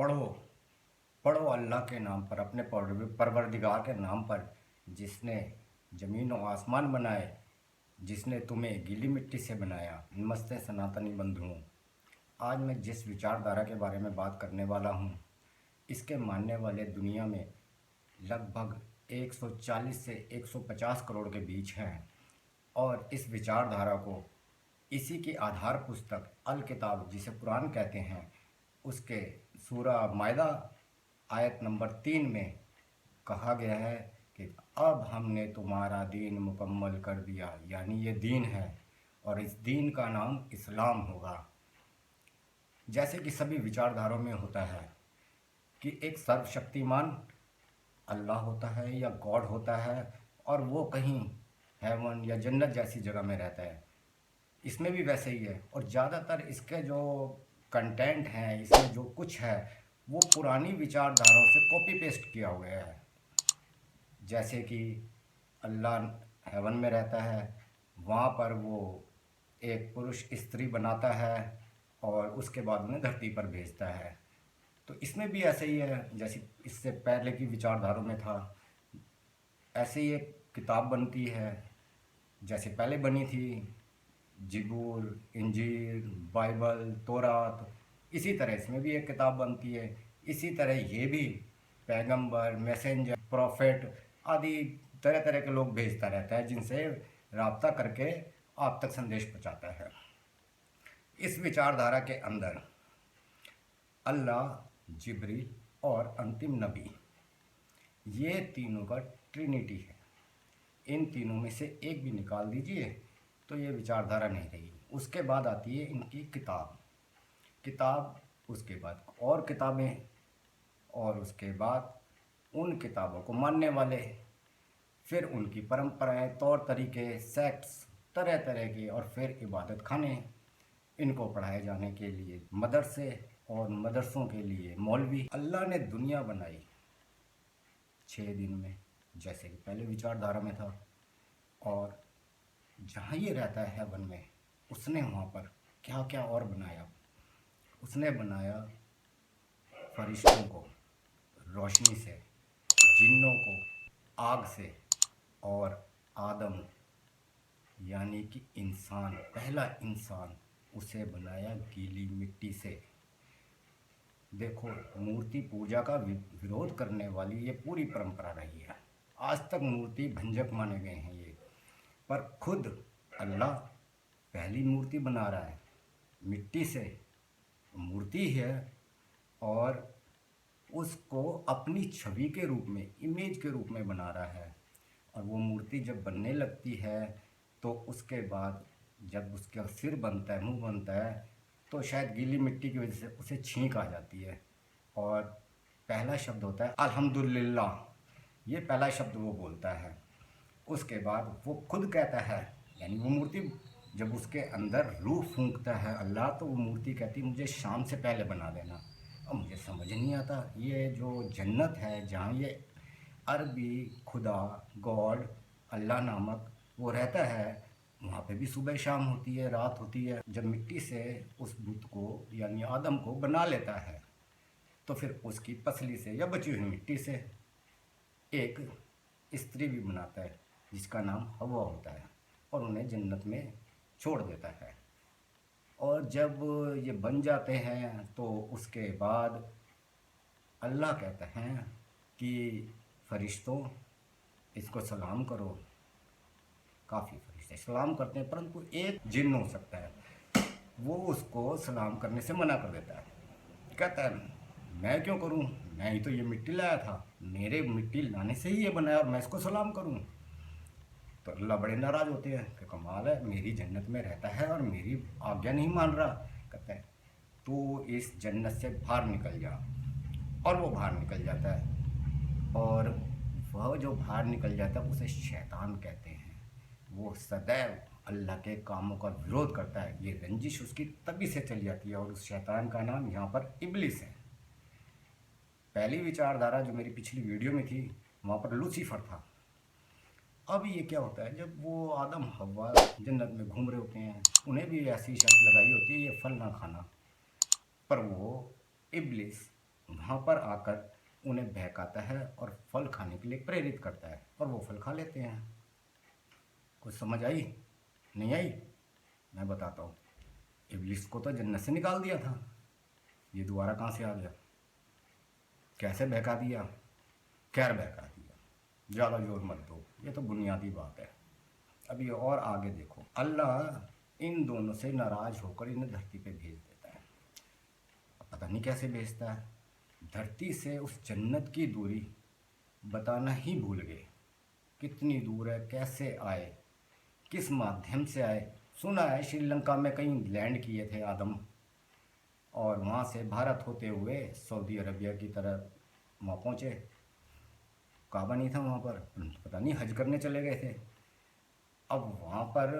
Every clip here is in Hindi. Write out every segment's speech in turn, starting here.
पढ़ो पढ़ो अल्लाह के नाम पर, अपने परवरदिगार के नाम पर, जिसने ज़मीन और आसमान बनाए, जिसने तुम्हें गीली मिट्टी से बनाया। नमस्ते सनातनी बंधुओं। आज मैं जिस विचारधारा के बारे में बात करने वाला हूँ, इसके मानने वाले दुनिया में लगभग 140 से 150 करोड़ के बीच हैं। और इस विचारधारा को इसी की आधार पुस्तक अल किताब, जिसे कुरान कहते हैं, उसके सूरा मायदा आयत नंबर 3 में कहा गया है कि अब हमने तुम्हारा दीन मुकम्मल कर दिया, यानी ये दीन है और इस दीन का नाम इस्लाम होगा। जैसे कि सभी विचारधारों में होता है कि एक सर्वशक्तिमान अल्लाह होता है या गॉड होता है और वो कहीं हेवन या जन्नत जैसी जगह में रहता है। इसमें भी वैसे ही है। और ज़्यादातर इसके जो कंटेंट हैं, इसमें जो कुछ है, वो पुरानी विचारधाराओं से कॉपी पेस्ट किया हुआ है। जैसे कि अल्लाह हेवन में रहता है, वहाँ पर वो एक पुरुष स्त्री बनाता है और उसके बाद उन्हें धरती पर भेजता है। तो इसमें भी ऐसे ही है, जैसे इससे पहले की विचारधाराओं में था। ऐसे ही एक किताब बनती है, जैसे पहले बनी थी ज़बूर, इंजील, बाइबल, तौरात। इसी तरह इसमें भी एक किताब बनती है। इसी तरह ये भी पैगंबर, मैसेंजर, प्रॉफिट आदि तरह तरह के लोग भेजता रहता है, जिनसे राब्ता करके आप तक संदेश पहुंचाता है। इस विचारधारा के अंदर अल्लाह, जिब्रील और अंतिम नबी, ये तीनों का ट्रिनिटी है। इन तीनों में से एक भी निकाल दीजिए तो ये विचारधारा नहीं रही। उसके बाद आती है इनकी किताब, उसके बाद और किताबें, और उसके बाद उन किताबों को मानने वाले, फिर उनकी परंपराएं, तौर तरीके, सेक्ट्स तरह तरह के, और फिर इबादत खाने। इनको पढ़ाए जाने के लिए मदरसे और मदरसों के लिए मौलवी। अल्लाह ने दुनिया बनाई 6 दिन में, जैसे कि पहले विचारधारा में था। और जहाँ ये रहता है हेवन में, उसने वहाँ पर क्या क्या और बनाया। उसने बनाया फरिश्तों को रोशनी से, जिन्नों को आग से, और आदम यानी कि इंसान, पहला इंसान, उसे बनाया गीली मिट्टी से। देखो, मूर्ति पूजा का विरोध करने वाली ये पूरी परंपरा रही है। आज तक मूर्ति भंजक माने गए हैं ये, पर खुद अल्लाह पहली मूर्ति बना रहा है मिट्टी से, मूर्ति है, और उसको अपनी छवि के रूप में, इमेज के रूप में बना रहा है। और वो मूर्ति जब बनने लगती है तो उसके बाद जब उसका सिर बनता है, मुंह बनता है, तो शायद गीली मिट्टी की वजह से उसे छींक आ जाती है। और पहला शब्द होता है अल्हम्दुलिल्लाह। ये पहला शब्द वो बोलता है। उसके बाद वो खुद कहता है, यानी वो मूर्ति जब उसके अंदर रूह फूंकता है अल्लाह, तो वो मूर्ति कहती है मुझे शाम से पहले बना देना। अब मुझे समझ नहीं आता, ये जो जन्नत है जहाँ ये अरबी खुदा, गॉड, अल्लाह नामक वो रहता है, वहाँ पे भी सुबह शाम होती है, रात होती है। जब मिट्टी से उस बुत को यानी आदम को बना लेता है, तो फिर उसकी पसली से या बची हुई मिट्टी से एक स्त्री भी बनाता है, जिसका नाम हवा होता है, और उन्हें जन्नत में छोड़ देता है। और जब ये बन जाते हैं तो उसके बाद अल्लाह कहते हैं कि फरिश्तों, इसको सलाम करो। काफ़ी फरिश्ते सलाम करते हैं, परंतु एक जिन्न हो सकता है, वो उसको सलाम करने से मना कर देता है। कहता है मैं क्यों करूं, मैं ही तो ये मिट्टी लाया था, मेरे मिट्टी लाने से ही ये बनाया और मैं इसको सलाम करूं। तो अल्लाह बड़े नाराज़ होते हैं कि कमाल है, मेरी जन्नत में रहता है और मेरी आज्ञा नहीं मान रहा। कहते हैं तू इस जन्नत से बाहर निकल जा। और वो बाहर निकल जाता है। और वह जो बाहर निकल जाता है उसे शैतान कहते हैं। वो सदैव अल्लाह के कामों का विरोध करता है। ये रंजिश उसकी तभी से चली जाती है, और उस शैतान का नाम यहाँ पर इब्लिस है। पहली विचारधारा जो मेरी पिछली वीडियो में थी, वहाँ पर लूसीफर था। अब ये क्या होता है, जब वो आदम हव्वा जन्नत में घूम रहे होते हैं, उन्हें भी ऐसी शर्त लगाई होती है ये फल ना खाना, पर वो इब्लिस यहाँ पर आकर उन्हें बहकाता है और फल खाने के लिए प्रेरित करता है और वो फल खा लेते हैं। कुछ समझ आई? नहीं आई? मैं बताता हूँ। इब्लिस को तो जन्नत से निकाल दिया था, ये दोबारा कहाँ से आ गया? कैसे बहका दिया? खैर बहका दिया, ज़्यादा जोर मत दो, ये तो बुनियादी बात है। अभी और आगे देखो, अल्लाह इन दोनों से नाराज़ होकर इन्हें धरती पे भेज देता है। अब पता नहीं कैसे भेजता है। धरती से उस जन्नत की दूरी बताना ही भूल गए, कितनी दूर है, कैसे आए, किस माध्यम से आए। सुना है श्रीलंका में कहीं लैंड किए थे आदम, और वहाँ से भारत होते हुए सऊदी अरबिया की तरफ वहाँ पहुँचे। काबा नहीं था वहाँ पर, पता नहीं हज करने चले गए थे। अब वहाँ पर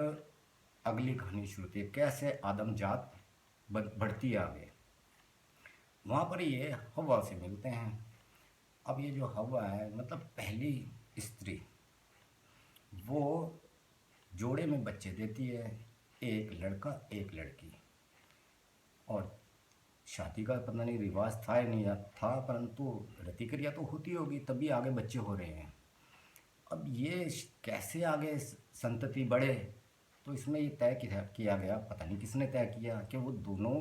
अगली कहानी शुरू थी, कैसे आदम जात बढ़ती आगे। वहाँ पर ये हवा से मिलते हैं। अब ये जो हवा है, मतलब पहली स्त्री, वो जोड़े में बच्चे देती है, एक लड़का एक लड़की। और शादी का पता नहीं रिवाज था या नहीं था, परंतु प्रतिक्रिया तो होती होगी, तभी आगे बच्चे हो रहे हैं। अब ये कैसे आगे संतति बढ़े, तो इसमें ये तय किया गया, पता नहीं किसने तय किया, कि वो दोनों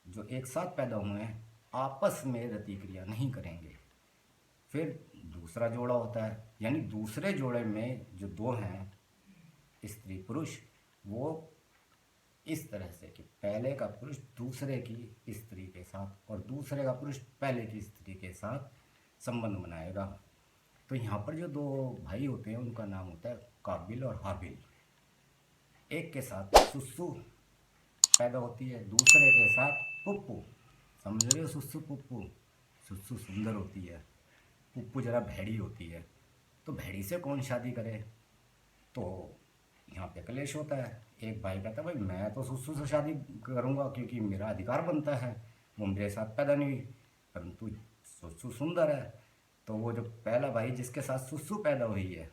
जो एक साथ पैदा हुए हैं आपस में प्रतिक्रिया नहीं करेंगे। फिर दूसरा जोड़ा होता है, यानी दूसरे जोड़े में जो दो हैं स्त्री पुरुष, वो इस तरह से कि पहले का पुरुष दूसरे की स्त्री के साथ और दूसरे का पुरुष पहले की स्त्री के साथ संबंध बनाएगा। तो यहाँ पर जो दो भाई होते हैं उनका नाम होता है काबिल और हाबिल। एक के साथ सुसु पैदा होती है, दूसरे के साथ पुप्पू। समझ रहे हो? सुसु पुप्पू। सुसु सुंदर होती है, पुप्पू जरा भेड़ी होती है। तो भेड़ी से कौन शादी करे? तो यहाँ पे कलेश होता है। एक भाई कहता है भाई मैं तो सुसु से शादी करूँगा क्योंकि मेरा अधिकार बनता है, वो मेरे साथ पैदा नहीं हुई, परंतु सुसु सुंदर है। तो वो जो पहला भाई जिसके साथ सुसु पैदा हुई है,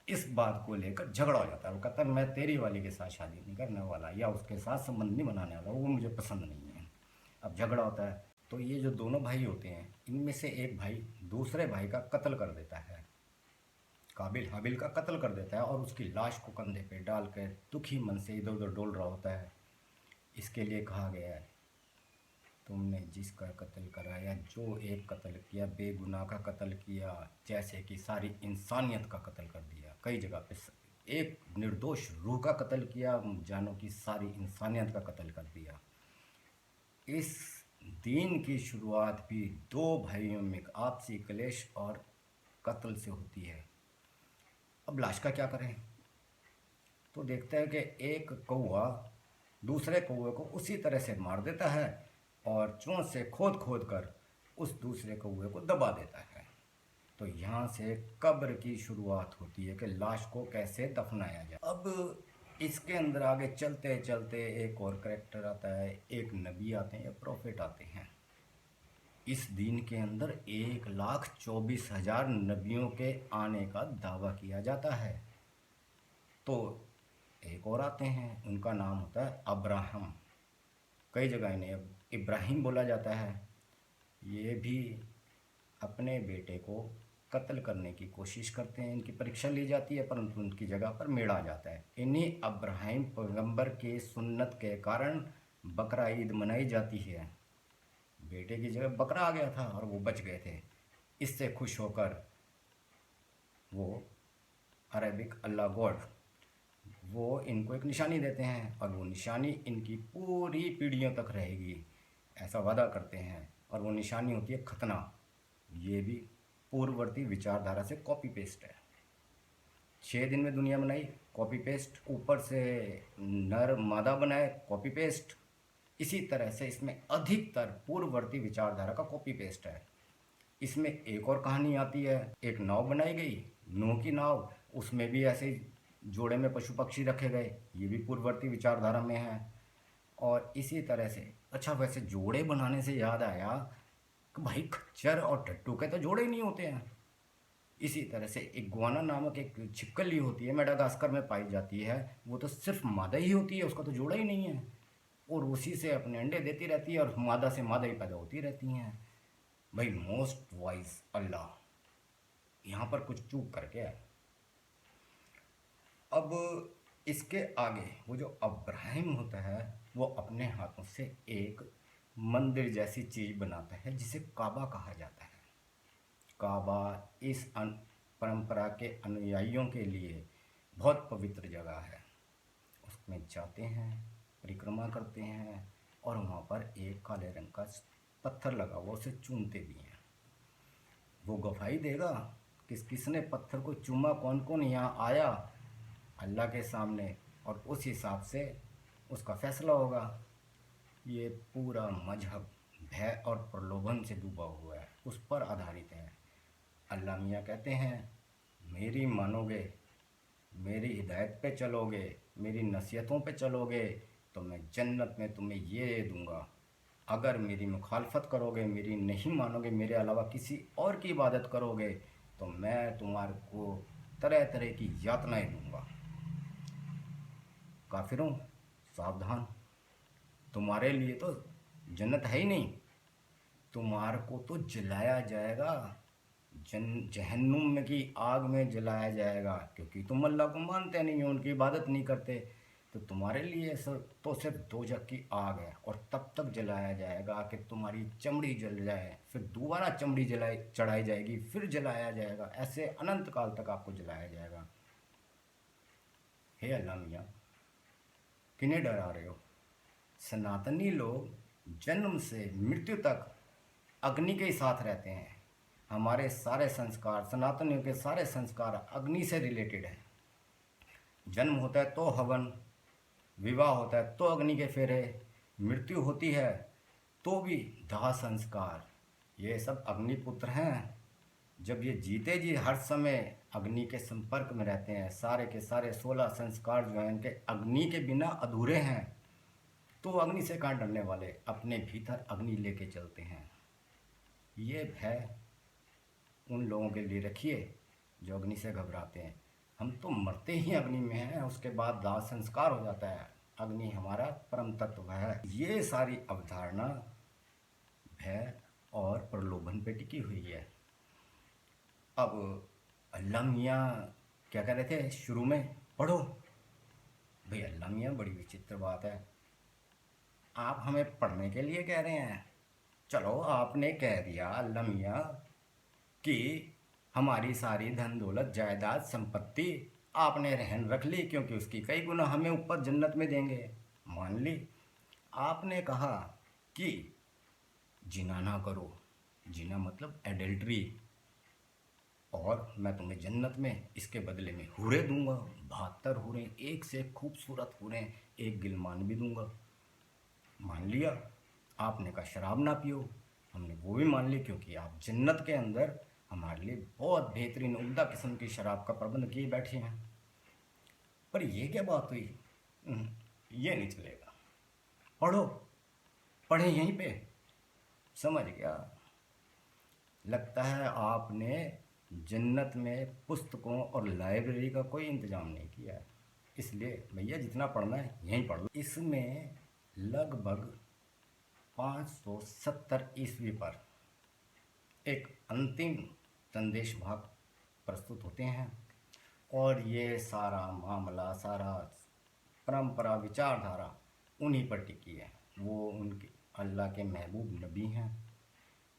इस बात को लेकर झगड़ा हो जाता है। वो कहता है मैं तेरी वाली के साथ शादी नहीं करने वाला, या उसके साथ संबंध नहीं बनाने वाला, वो मुझे पसंद नहीं है। अब झगड़ा होता है, तो ये जो दोनों भाई होते हैं इनमें से एक भाई दूसरे भाई का कत्ल कर देता है, काबिल हाबिल का कत्ल कर देता है, और उसकी लाश को कंधे पे डाल कर दुखी मन से इधर उधर डोल रहा होता है। इसके लिए कहा गया है, तुमने जिसका कत्ल कराया, जो एक कत्ल किया, बेगुनाह का कत्ल किया, जैसे कि सारी इंसानियत का कत्ल कर दिया। कई जगह पे एक निर्दोष रूह का कत्ल किया, जानों की सारी इंसानियत का कत्ल कर दिया। इस दीन की शुरुआत भी दो भाइयों में आपसी कलेश और कत्ल से होती है। अब लाश का क्या करें? तो देखते हैं कि एक कौवा दूसरे कौवे को उसी तरह से मार देता है और चोंच से खोद खोद कर उस दूसरे कौवे को दबा देता है। तो यहाँ से कब्र की शुरुआत होती है कि लाश को कैसे दफनाया जाए। अब इसके अंदर आगे चलते चलते एक और करैक्टर आता है, एक नबी आते हैं या प्रोफेट आते हैं। इस दीन के अंदर 1,24,000 नबियों के आने का दावा किया जाता है। तो एक और आते हैं, उनका नाम होता है अब्राहम। कई जगह इन्हें इब्राहिम बोला जाता है। ये भी अपने बेटे को कत्ल करने की कोशिश करते हैं, इनकी परीक्षा ली जाती है, परंतु उनकी जगह पर मेढ़ आ जाता है। इन्हीं अब्राहिम पैगंबर की सुन्नत के कारण बकरा ईद मनाई जाती है। बेटे की जगह बकरा आ गया था और वो बच गए थे। इससे खुश होकर वो अरेबिक अल्लाह गॉड वो इनको एक निशानी देते हैं, और वो निशानी इनकी पूरी पीढ़ियों तक रहेगी, ऐसा वादा करते हैं। और वो निशानी होती है खतना। ये भी पूर्ववर्ती विचारधारा से कॉपी पेस्ट है। 6 दिन में दुनिया बनाई, कॉपी पेस्ट। ऊपर से नर मादा बनाए, कॉपी पेस्ट। इसी तरह से इसमें अधिकतर पूर्ववर्ती विचारधारा का कॉपी पेस्ट है। इसमें एक और कहानी आती है, एक नाव बनाई गई, नूह की नाव, उसमें भी ऐसे ही जोड़े में पशु पक्षी रखे गए, ये भी पूर्ववर्ती विचारधारा में है। और इसी तरह से, अच्छा वैसे जोड़े बनाने से याद आया कि भाई खच्चर और टट्टू के तो जोड़े ही नहीं होते हैं। इसी तरह से इग्वाना नामक एक छिपकली होती है, मेडागास्कर में पाई जाती है, वो तो सिर्फ मादा ही होती है, उसका तो जोड़ा ही नहीं है, और उसी से अपने अंडे देती रहती है और मादा से मादा ही पैदा होती रहती हैं। भाई मोस्ट वाइज अल्लाह यहाँ पर कुछ चूक करके है। अब इसके आगे वो जो अब्राहिम होता है वो अपने हाथों से एक मंदिर जैसी चीज़ बनाता है जिसे काबा कहा जाता है। काबा इस परंपरा के अनुयायियों के लिए बहुत पवित्र जगह है। उसमें जाते हैं, परिक्रमा करते हैं और वहाँ पर एक काले रंग का पत्थर लगा हुआ उसे चूमते भी हैं। वो गवाही देगा किसने पत्थर को चूमा, कौन कौन यहाँ आया अल्लाह के सामने, और उस हिसाब से उसका फैसला होगा। ये पूरा मजहब भय और प्रलोभन से डूबा हुआ है, उस पर आधारित है। अल्लाह मियाँ कहते हैं मेरी मानोगे, मेरी हिदायत पे चलोगे, मेरी नसीहतों पे चलोगे तो मैं जन्नत में तुम्हें ये दूंगा। अगर मेरी मुखालफत करोगे, मेरी नहीं मानोगे, मेरे अलावा किसी और की इबादत करोगे तो मैं तुम्हारे को तरह तरह की यातनाएं दूंगा। काफिरों सावधान, तुम्हारे लिए तो जन्नत है ही नहीं, तुम्हारे को तो जलाया जाएगा, जहन्नुम में की आग में जलाया जाएगा, क्योंकि तुम अल्लाह को मानते नहीं हो, उनकी इबादत नहीं करते। तो तुम्हारे लिए तो सिर्फ दोजख की आग है और तब तक जलाया जाएगा कि तुम्हारी चमड़ी जल जाए, फिर दोबारा चमड़ी चढ़ाई जाएगी, फिर जलाया जाएगा, ऐसे अनंत काल तक आपको जलाया जाएगा। हे अल्लाह मियाँ, किन्हें डरा रहे हो? सनातनी लोग जन्म से मृत्यु तक अग्नि के साथ रहते हैं। हमारे सारे संस्कार, सनातनियों के सारे संस्कार अग्नि से रिलेटेड है। जन्म होता है तो हवन, विवाह होता है तो अग्नि के फेरे, मृत्यु होती है तो भी दाह संस्कार, ये सब अग्निपुत्र हैं। जब ये जीते जी हर समय अग्नि के संपर्क में रहते हैं, सारे के सारे 16 संस्कार जो हैं इनके अग्नि के बिना अधूरे हैं। तो अग्नि से कहाँ डरने वाले, अपने भीतर अग्नि लेके चलते हैं। ये भय उन लोगों के लिए रखिए जो अग्नि से घबराते हैं। हम तो मरते ही अग्नि में हैं, उसके बाद दाह संस्कार हो जाता है। अग्नि हमारा परम तत्व है। ये सारी अवधारणा भय और प्रलोभन पे टिकी हुई है। अब अल्लाह मियाँ क्या कह रहे थे शुरू में, पढ़ो। भाई अल्लाह मियाँ बड़ी विचित्र बात है, आप हमें पढ़ने के लिए कह रहे हैं। चलो आपने कह दिया अल्लाह मियाँ कि हमारी सारी धन दौलत जायदाद संपत्ति आपने रहन रख ली, क्योंकि उसकी कई गुना हमें ऊपर जन्नत में देंगे, मान ली। आपने कहा कि जिना ना करो, जिना मतलब एडल्ट्री, और मैं तुम्हें जन्नत में इसके बदले में हूरें दूंगा, 72 हूरें, एक से खूबसूरत हूरें, एक गिलमान भी दूंगा। मान लिया। आपने कहा शराब ना पियो, हमने वो भी मान ली, क्योंकि आप जन्नत के अंदर हमारे लिए बहुत बेहतरीन उम्दा किस्म की शराब का प्रबंध किए बैठे हैं। पर ये क्या बात हुई? ये नहीं चलेगा, पढ़ो, पढ़े यहीं पे। समझ गया, लगता है आपने जन्नत में पुस्तकों और लाइब्रेरी का कोई इंतज़ाम नहीं किया है, इसलिए भैया जितना पढ़ना है यहीं पढ़ लो। इसमें लगभग 570 ईस्वी पर एक अंतिम संदेश भाग प्रस्तुत होते हैं, और ये सारा मामला, सारा परंपरा, विचारधारा उन्हीं पर टिकी है। वो उनके अल्लाह के महबूब नबी हैं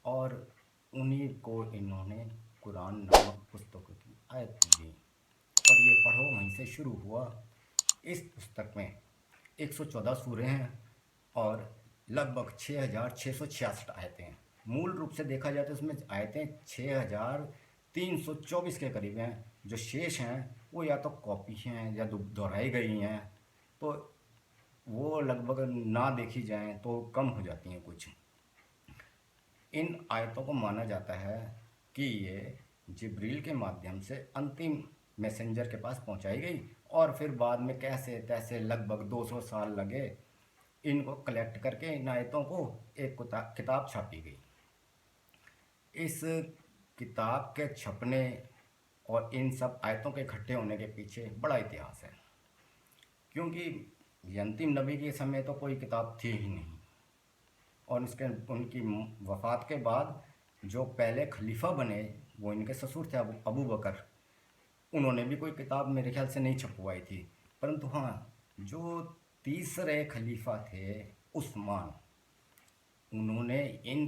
और उन्हीं को इन्होंने कुरान नामक पुस्तकों की आयत दी। और ये पढ़ो वहीं से शुरू हुआ। इस पुस्तक में 114 सूरे हैं और लगभग 6666 आयतें हैं। मूल रूप से देखा जाए तो इसमें आयतें 6324 के करीब हैं। जो शेष हैं वो या तो कॉपी हैं या दोहराई गई हैं, तो वो लगभग ना देखी जाएं तो कम हो जाती हैं कुछ। इन आयतों को माना जाता है कि ये जिब्रील के माध्यम से अंतिम मैसेंजर के पास पहुंचाई गई, और फिर बाद में कैसे तैसे लगभग 200 साल लगे इनको कलेक्ट करके इन आयतों को एक किताब छापी गई। इस किताब के छपने और इन सब आयतों के इकट्ठे होने के पीछे बड़ा इतिहास है, क्योंकि ये अंतिम नबी के समय तो कोई किताब थी ही नहीं, और उसके उनकी वफ़ात के बाद जो पहले खलीफा बने वो इनके ससुर थे अबू बकर, उन्होंने भी कोई किताब मेरे ख्याल से नहीं छपवाई थी। परंतु हाँ, जो तीसरे खलीफा थे उस्मान, उन्होंने इन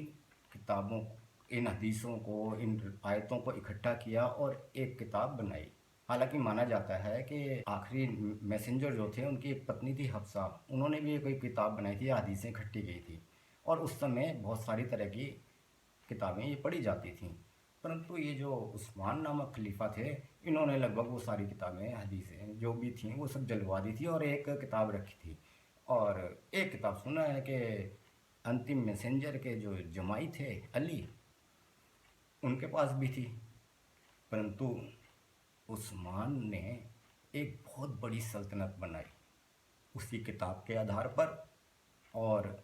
किताबों, इन हदीसों को, इन आयतों को इकट्ठा किया और एक किताब बनाई। हालांकि माना जाता है कि आखिरी मैसेंजर जो थे उनकी एक पत्नी थी हफ्सा, उन्होंने भी कोई किताब बनाई थी, हदीसें इकट्ठी की थी, और उस समय बहुत सारी तरह की किताबें ये पढ़ी जाती थीं। परंतु ये जो उस्मान नामक खलीफा थे, इन्होंने लगभग वो सारी किताबें, हदीसें जो भी थीं वो सब जलवा दी थी और एक किताब रखी थी। और एक किताब सुना है कि अंतिम मैसेंजर के जो जमाई थे अली, उनके पास भी थी। परंतु उस्मान ने एक बहुत बड़ी सल्तनत बनाई उसी किताब के आधार पर, और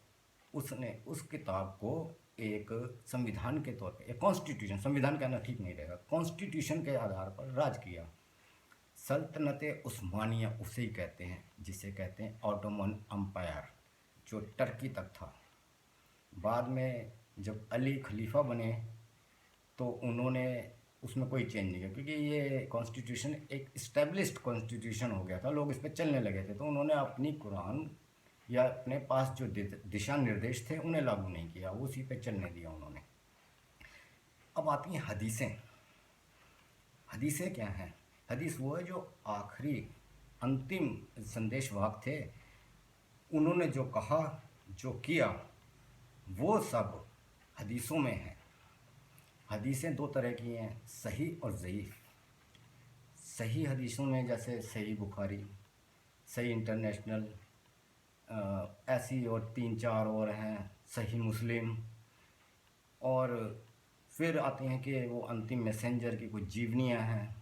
उसने उस किताब को एक संविधान के तौर पे, एक कॉन्स्टिट्यूशन, संविधान कहना ठीक नहीं रहेगा, कॉन्स्टिट्यूशन के आधार पर राज किया। सल्तनत उस्मानिया उसे ही कहते हैं जिसे कहते हैं ऑटोमन अम्पायर, जो टर्की तक था। बाद में जब अली खलीफा बने तो उन्होंने उसमें कोई चेंज नहीं किया, क्योंकि ये कॉन्स्टिट्यूशन एक इस्टेब्लिश्ड कॉन्स्टिट्यूशन हो गया था, लोग इस पर चलने लगे थे, तो उन्होंने अपनी कुरान या अपने पास जो दिशा निर्देश थे उन्हें लागू नहीं किया, वो उसी पे चलने दिया उन्होंने। अब आती हैं हदीसें। हदीसें क्या हैं? हदीस वो है जो आखिरी अंतिम संदेश वाहक थे, उन्होंने जो कहा, जो किया, वो सब हदीसों में है। हदीसें दो तरह की हैं, सही और ज़ईफ़। सही हदीसों में जैसे सही बुखारी, सही इंटरनेशनल, ऐसी और 3-4 और हैं, सही मुस्लिम, और फिर आते हैं कि वो अंतिम मैसेंजर की कुछ जीवनियाँ हैं,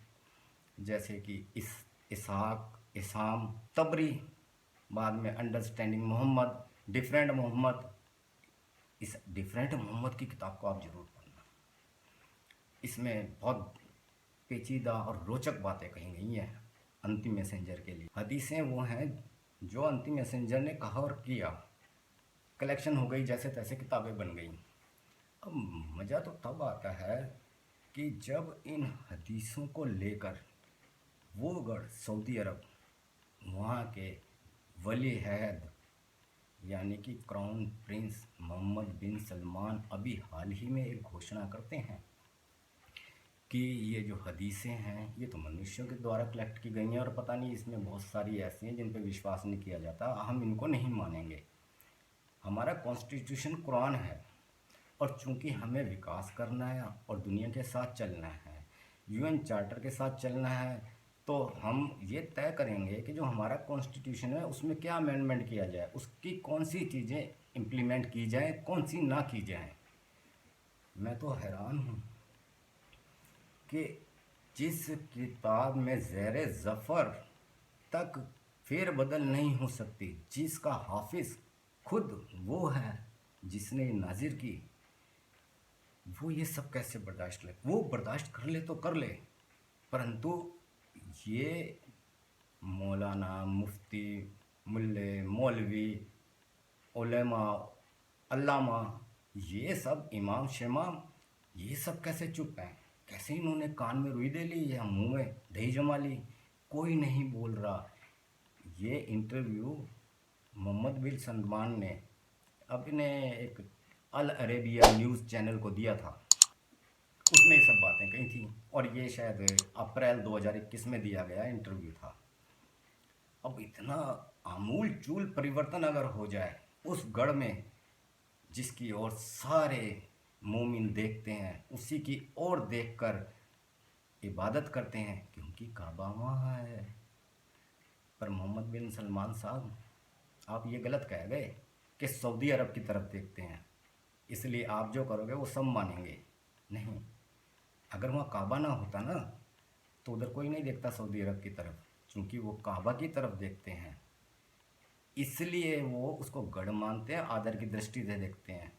जैसे कि इसहाक, इसाम, तबरी, बाद में अंडरस्टैंडिंग मोहम्मद, डिफरेंट मोहम्मद। इस डिफरेंट मोहम्मद की किताब को आप ज़रूर पढ़ना, इसमें बहुत पेचीदा और रोचक बातें कही गई हैं अंतिम मैसेंजर के लिए। हदीसें वो हैं जो अंतिम मैसेंजर ने कहा और किया, कलेक्शन हो गई, जैसे तैसे किताबें बन गई। अब मज़ा तो तब आता है कि जब इन हदीसों को लेकर वो गढ़ सऊदी अरब, वहाँ के वली अहद यानी कि क्राउन प्रिंस मोहम्मद बिन सलमान अभी हाल ही में एक घोषणा करते हैं कि ये जो हदीसें हैं ये तो मनुष्यों के द्वारा कलेक्ट की गई हैं, और पता नहीं इसमें बहुत सारी ऐसी हैं जिन पर विश्वास नहीं किया जाता, हम इनको नहीं मानेंगे। हमारा कॉन्स्टिट्यूशन कुरान है, और चूंकि हमें विकास करना है और दुनिया के साथ चलना है, यूएन चार्टर के साथ चलना है, तो हम ये तय करेंगे कि जो हमारा कॉन्स्टिट्यूशन है उसमें क्या अमेंडमेंट किया जाए, उसकी कौन सी चीज़ें इम्प्लीमेंट की जाए, कौन सी ना की जाए। मैं तो हैरान हूँ कि जिस किताब में ज़ेर ज़फ़र तक फेरबदल नहीं हो सकती, जिसका हाफिज़ खुद वो है जिसने नाजिर की, वो ये सब कैसे बर्दाश्त ले? वो बर्दाश्त कर ले तो कर ले, परंतु ये मौलाना, मुफ्ती, मुल्ले, मौलवी, उलेमा, अल्लामा, ये सब इमाम शमाम, ये सब कैसे चुप हैं? कैसे इन्होंने कान में रुई दे ली या मुंह में दही जमा ली? कोई नहीं बोल रहा। ये इंटरव्यू मोहम्मद बिन सलमान ने अपने एक अल अरेबिया न्यूज़ चैनल को दिया था, उसमें ये सब बातें कही थी, और ये शायद अप्रैल 2021 में दिया गया इंटरव्यू था। अब इतना आमूल चूल परिवर्तन अगर हो जाए उस गढ़ में जिसकी ओर सारे मोमिन देखते हैं, उसी की ओर देखकर इबादत करते हैं, क्योंकि काबा वहाँ है। पर मोहम्मद बिन सलमान साहब, आप ये गलत कह गए कि सऊदी अरब की तरफ देखते हैं, इसलिए आप जो करोगे वो सब मानेंगे। नहीं, अगर वहाँ काबा ना होता ना तो उधर कोई नहीं देखता सऊदी अरब की तरफ, क्योंकि वो काबा की तरफ देखते हैं, इसलिए वो उसको गढ़ मानते हैं, आदर की दृष्टि से देखते हैं।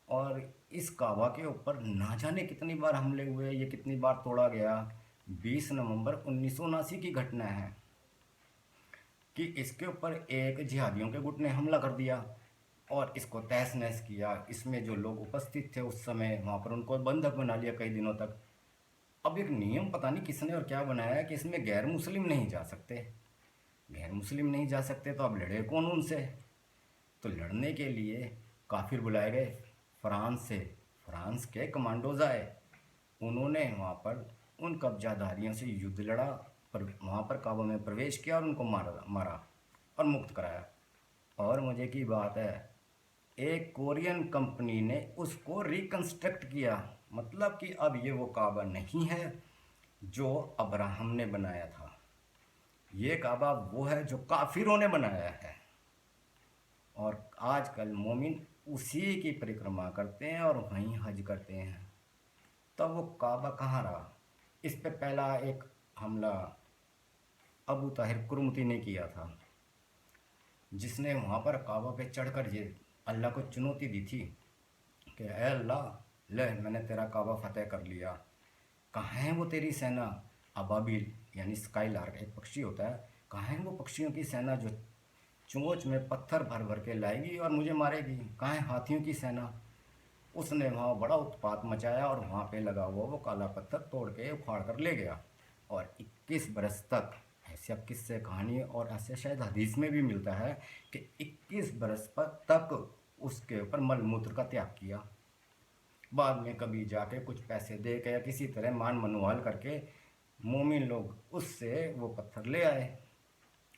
और इस काबा के ऊपर ना जाने कितनी बार हमले हुए, ये कितनी बार तोड़ा गया। 20 नवंबर 1979 की घटना है कि इसके ऊपर एक जिहादियों के गुट ने हमला कर दिया, और इसको तहस नहस किया। इसमें जो लोग उपस्थित थे उस समय वहाँ पर उनको बंधक बना लिया कई दिनों तक। अब एक नियम पता नहीं किसने और क्या बनाया है कि इसमें गैर मुस्लिम नहीं जा सकते। गैर मुस्लिम नहीं जा सकते तो अब लड़े कौन उनसे? तो लड़ने के लिए काफिर बुलाए गए फ्रांस से। फ्रांस के कमांडोज आए, उन्होंने वहाँ पर उन कब्जाधारियों से युद्ध लड़ा, पर वहाँ पर काबा में प्रवेश किया और उनको मारा और मुक्त कराया। और मज़े की बात है, एक कोरियन कंपनी ने उसको रिकंस्ट्रक्ट किया। मतलब कि अब ये वो काबा नहीं है जो अब्राहम ने बनाया था, ये काबा वो है जो काफिरों ने बनाया है। और आजकल मोमिन उसी की परिक्रमा करते हैं और वहीं हज करते हैं। तब वो काबा कहाँ रहा? इस पे पहला एक हमला अबू ताहिर कुरमुती ने किया था, जिसने वहाँ पर काबा पे चढ़कर ये अल्लाह को चुनौती दी थी कि ऐ अल्लाह, ले मैंने तेरा काबा फतेह कर लिया, कहाँ है वो तेरी सेना? अबाबिल यानी स्काईलार्क एक पक्षी होता है, कहाँ है वो पक्षियों की सेना जो चोंच में पत्थर भर भर के लाएगी और मुझे मारेगी? कहाँ है हाथियों की सेना? उसने वहाँ बड़ा उत्पात मचाया और वहाँ पे लगा हुआ वो काला पत्थर तोड़ के उखाड़ कर ले गया। और 21 बरस तक, ऐसे अब किस्से कहानी और ऐसे शायद हदीस में भी मिलता है कि 21 बरस तक उसके ऊपर मलमूत्र का त्याग किया। बाद में कभी जाके कुछ पैसे दे के या किसी तरह मान मनवाल करके मोमिन लोग उससे वो पत्थर ले आए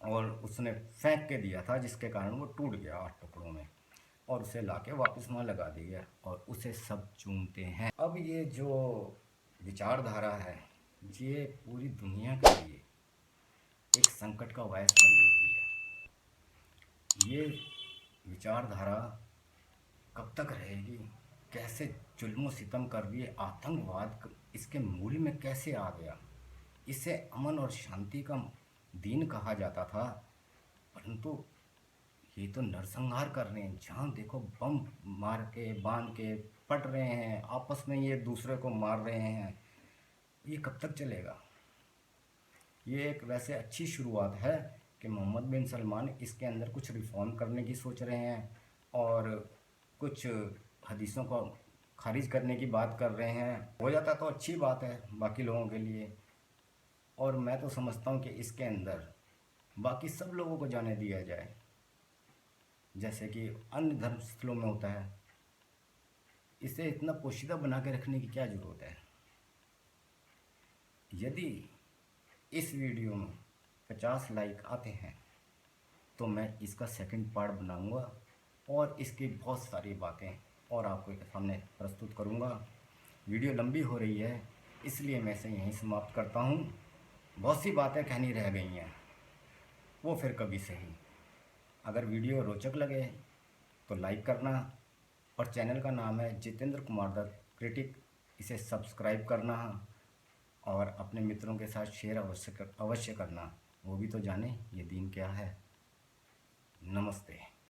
और उसने फेंक के दिया था, जिसके कारण वो टूट गया 8 टुकड़ों में, और उसे लाके वापस वहाँ लगा दिया और उसे सब चूमते हैं। अब ये जो विचारधारा है, ये पूरी दुनिया के लिए एक संकट का बायस बनी हुई है। ये विचारधारा कब तक रहेगी? कैसे जुल्म सितम कर दिए, आतंकवाद इसके मूल में कैसे आ गया? इसे अमन और शांति का दीन कहा जाता था, परंतु ये तो नरसंहार कर रहे हैं। जहाँ देखो बम मार के बांध के पट रहे हैं, आपस में ये दूसरे को मार रहे हैं। ये कब तक चलेगा? ये एक वैसे अच्छी शुरुआत है कि मोहम्मद बिन सलमान इसके अंदर कुछ रिफॉर्म करने की सोच रहे हैं और कुछ हदीसों को खारिज करने की बात कर रहे हैं। हो जाता तो अच्छी बात है बाकी लोगों के लिए, और मैं तो समझता हूँ कि इसके अंदर बाकी सब लोगों को जाने दिया जाए, जैसे कि अन्य धर्म स्थलों में होता है। इसे इतना पोशीदा बना के रखने की क्या ज़रूरत है? यदि इस वीडियो में 50 लाइक आते हैं तो मैं इसका सेकंड पार्ट बनाऊंगा और इसकी बहुत सारी बातें और आपके सामने प्रस्तुत करूंगा। वीडियो लंबी हो रही है, इसलिए मैं इसे यहीं समाप्त करता हूं। बहुत सी बातें कहनी रह गई हैं, वो फिर कभी सही। अगर वीडियो रोचक लगे तो लाइक करना, और चैनल का नाम है जितेंद्र कुमार दत्त क्रिटिक, इसे सब्सक्राइब करना और अपने मित्रों के साथ शेयर अवश्य करना। वो भी तो जाने ये दीन क्या है। नमस्ते।